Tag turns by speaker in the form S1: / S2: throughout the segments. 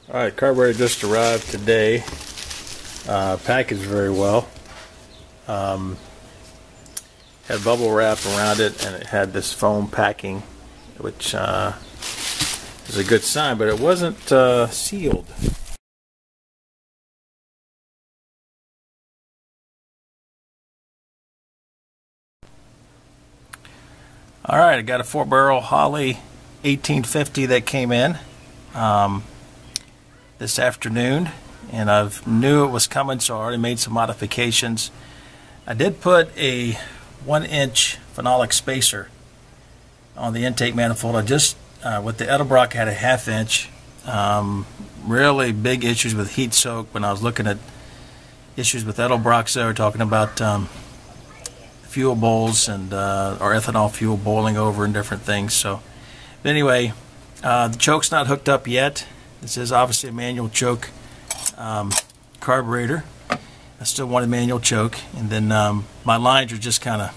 S1: Alright, carburetor just arrived today. Packaged very well. Had bubble wrap around it, and it had this foam packing, which is a good sign, but it wasn't sealed. Alright, I got a 4-barrel Holley 1850 that came in this afternoon, and I knew it was coming, so I already made some modifications. I did put a 1-inch phenolic spacer on the intake manifold. I just with the Edelbrock had a 1/2 inch. Really big issues with heat soak when I was looking at issues with Edelbrocks. They were talking about fuel bowls and or ethanol fuel boiling over and different things. So, but anyway, the choke's not hooked up yet. This is obviously a manual choke carburetor. I still want a manual choke, and then my lines are just kind of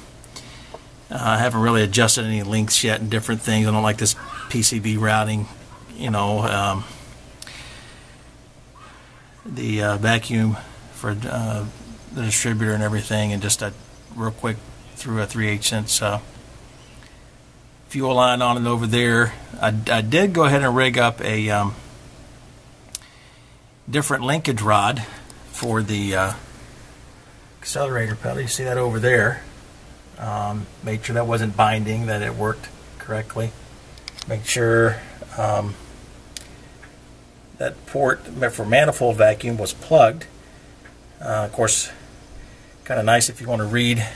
S1: I haven't really adjusted any lengths yet and different things. I don't like this PCB routing, you know, the vacuum for the distributor and everything, and just real quick threw a 3/8 inch fuel line on it over there. I did go ahead and rig up a different linkage rod for the accelerator pedal. You see that over there. Made sure that wasn't binding, that it worked correctly. Make sure that port for manifold vacuum was plugged. Of course, kind of nice if you want to read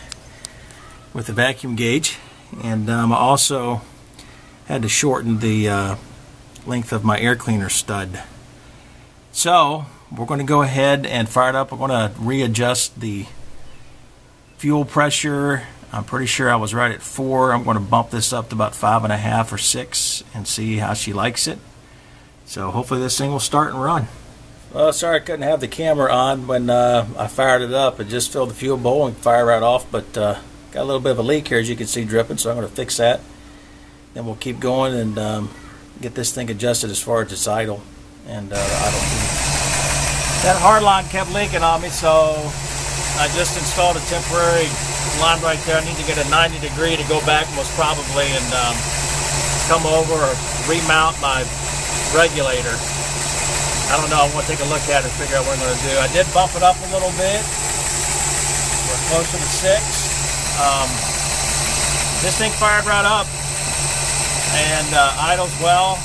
S1: with the vacuum gauge. And I also had to shorten the length of my air cleaner stud. So we're going to go ahead and fire it up. We're going to readjust the fuel pressure. I'm pretty sure I was right at 4. I'm going to bump this up to about 5.5 or 6 and see how she likes it. So hopefully this thing will start and run. Well, sorry I couldn't have the camera on when I fired it up. It just filled the fuel bowl and fired right off, but got a little bit of a leak here, as you can see, dripping, so I'm going to fix that. Then we'll keep going and get this thing adjusted as far as its idle and idle speed. That hard line kept leaking on me, so I just installed a temporary line right there. I need to get a 90-degree to go back most probably and come over or remount my regulator. I don't know. I want to take a look at it and figure out what I'm going to do. I did bump it up a little bit. We're closer to 6. This thing fired right up and idles well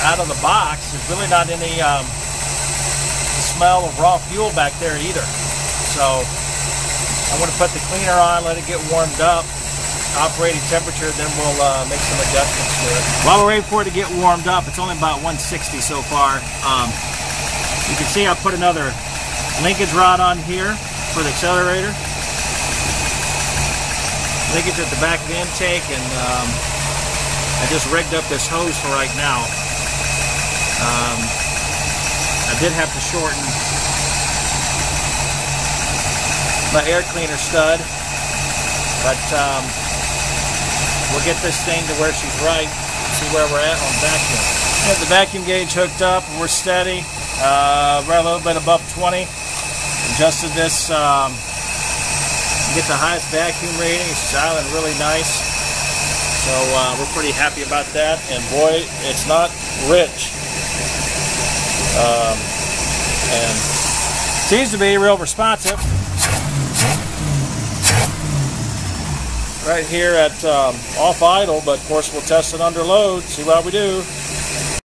S1: out of the box. There's really not any smell of raw fuel back there either. So I'm going to put the cleaner on, let it get warmed up, operating temperature, then we'll make some adjustments to it. While we're waiting for it to get warmed up, it's only about 160 so far. You can see I put another linkage rod on here for the accelerator. Linkage at the back of the intake, and I just rigged up this hose for right now. I did have to shorten my air cleaner stud, but we'll get this thing to where she's right, see where we're at on vacuum. We have the vacuum gauge hooked up, we're steady, right a little bit above 20. Adjusted this, get the highest vacuum rating. It's silent, really nice. So we're pretty happy about that, and boy, it's not rich. And seems to be real responsive. Right here at off idle, but of course we'll test it under load, see what we do.